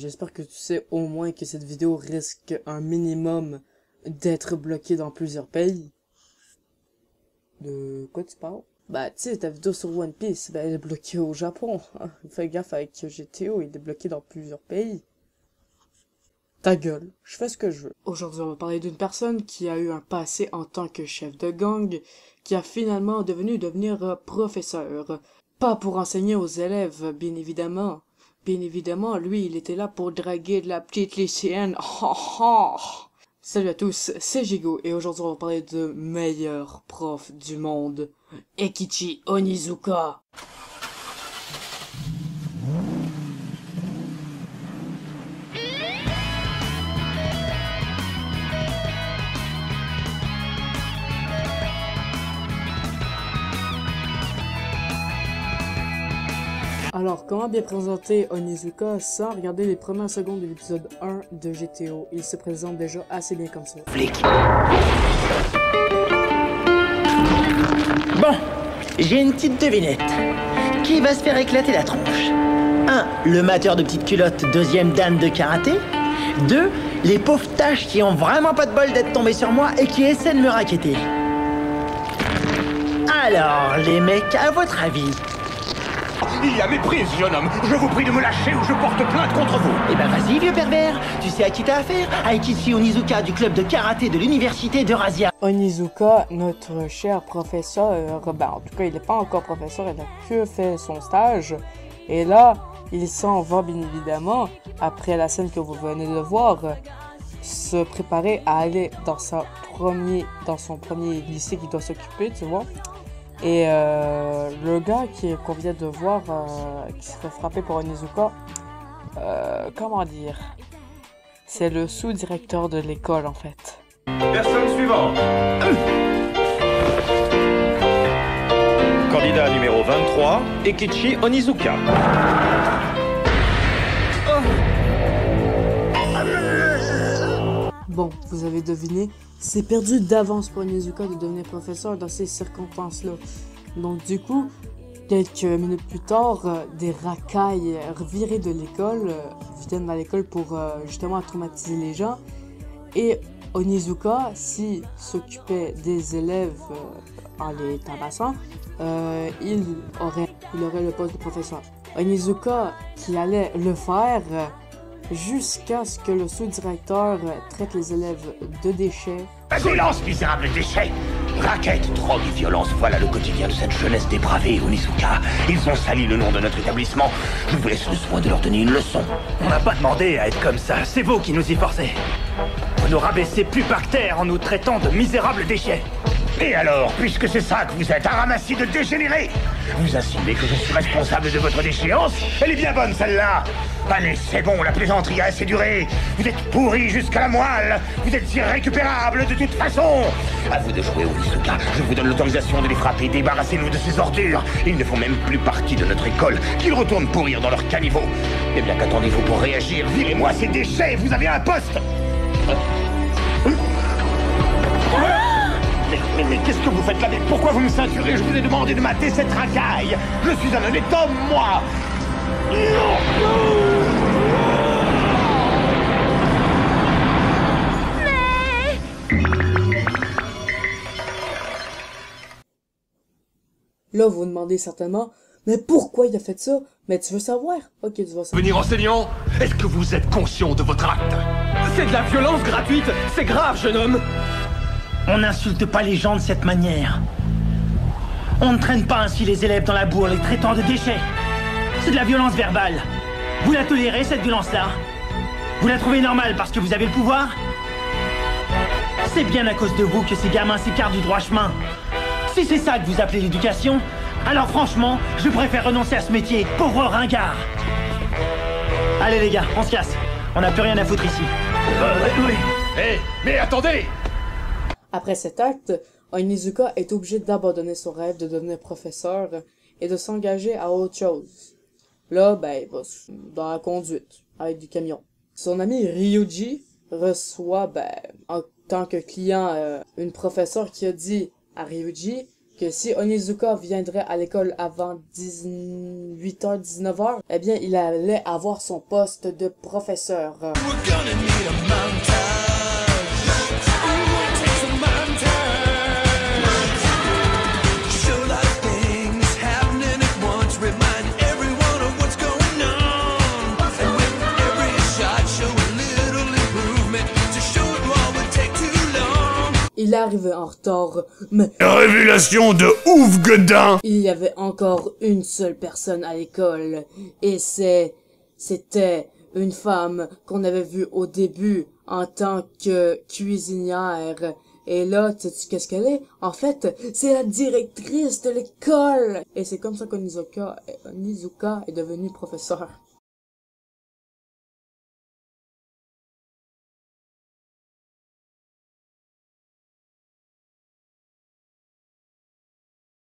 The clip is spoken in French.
j'espère que tu sais au moins que cette vidéo risque un minimum d'être bloquée dans plusieurs pays. De quoi tu parles? Bah, tu sais, ta vidéo sur One Piece, ben, elle est bloquée au Japon. Fais gaffe avec GTO, il est bloqué dans plusieurs pays. Ta gueule, je fais ce que je veux. Aujourd'hui, on va parler d'une personne qui a eu un passé en tant que chef de gang, qui a finalement devenir professeur. Pas pour enseigner aux élèves, bien évidemment. Bien évidemment, lui, il était là pour draguer de la petite lycéenne. Salut à tous, c'est Jigo, et aujourd'hui on va parler de meilleur prof du monde, Eikichi Onizuka. Alors, comment bien présenter Onizuka sans regarder les premières secondes de l'épisode 1 de GTO? Il se présente déjà assez bien comme ça. Flic. Bon, j'ai une petite devinette. Qui va se faire éclater la tronche? 1. Le mateur de petites culottes, 2e dan de karaté. 2. Les pauvres tâches qui ont vraiment pas de bol d'être tombées sur moi et qui essaient de me racketter. Alors, les mecs, à votre avis? Il y a méprise, jeune homme. Je vous prie de me lâcher ou je porte plainte contre vous. Eh ben vas-y, vieux pervers. Tu sais à qui t'as affaire? À Eikichi Onizuka du club de karaté de l'université d'Eurasia. Onizuka, notre cher professeur, ben en tout cas il n'est pas encore professeur, il a que fait son stage. Et là, il s'en va bien évidemment, après la scène que vous venez de voir, se préparer à aller dans son premier lycée qu'il doit s'occuper, tu vois. Et le gars qu'on vient de voir, qui se fait frapper par Onizuka, comment dire, c'est le sous-directeur de l'école en fait. Personne suivante. Candidat numéro 23, Eikichi Onizuka. Bon, vous avez deviné, c'est perdu d'avance pour Onizuka de devenir professeur dans ces circonstances-là. Donc du coup, quelques minutes plus tard, des racailles virées de l'école viennent à l'école pour justement traumatiser les gens. Et Onizuka, s'il s'occupait des élèves en les tabassant, il aurait le poste de professeur. Onizuka qui allait le faire jusqu'à ce que le sous-directeur traite les élèves de déchets. Silence, misérable déchet. Raquette, drogue et violence, voilà le quotidien de cette jeunesse dépravée, Onizuka. Ils ont sali le nom de notre établissement. Je vous laisse le soin de leur donner une leçon. On n'a pas demandé à être comme ça, c'est vous qui nous y forcez. Vous nous rabaissez plus bactères en nous traitant de misérables déchets. Et alors, puisque c'est ça que vous êtes, un ramassis de dégénérés, vous insinuez que je suis responsable de votre déchéance? Elle est bien bonne, celle-là. Allez, c'est bon, la plaisanterie a assez duré. Vous êtes pourris jusqu'à la moelle. Vous êtes irrécupérables de toute façon. À vous de jouer, Onizuka. Je vous donne l'autorisation de les frapper. Débarrassez-nous de ces ordures. Ils ne font même plus partie de notre école. Qu'ils retournent pourrir dans leur caniveau. Eh bien, qu'attendez-vous pour réagir? Virez-moi ces déchets. Vous avez un poste. Mais qu'est-ce que vous faites là? Mais pourquoi vous me ceinturez? Je vous ai demandé de mater cette racaille. Je suis un honnête homme, moi. Là, vous vous demandez certainement, mais pourquoi il a fait ça? Mais tu veux savoir? Ok, tu vas savoir. Venir enseignant, est-ce que vous êtes conscient de votre acte? C'est de la violence gratuite, c'est grave, jeune homme. On n'insulte pas les gens de cette manière. On ne traîne pas ainsi les élèves dans la boue en les traitant de déchets. C'est de la violence verbale. Vous la tolérez, cette violence-là? Vous la trouvez normale parce que vous avez le pouvoir? C'est bien à cause de vous que ces gamins s'écartent du droit chemin. Si c'est ça que vous appelez l'éducation, alors franchement, je préfère renoncer à ce métier, pauvre ringard. Allez les gars, on se casse. On n'a plus rien à foutre ici. Oui. Hé, mais attendez! Après cet acte, Onizuka est obligé d'abandonner son rêve de devenir professeur et de s'engager à autre chose. Là, ben, il va dans la conduite, avec du camion. Son ami Ryuji reçoit, ben, en tant que client, une professeure qui a dit à Ryuji que si Onizuka viendrait à l'école avant 18h, 19h, eh bien, il allait avoir son poste de professeur. Il est arrivé en retard, mais... Révélation de ouf, Godin! Il y avait encore une seule personne à l'école, et c'était une femme qu'on avait vue au début en tant que cuisinière. Et là, sais-tu qu'est-ce qu'elle est? En fait, c'est la directrice de l'école! Et c'est comme ça qu'Onizuka est devenu professeur.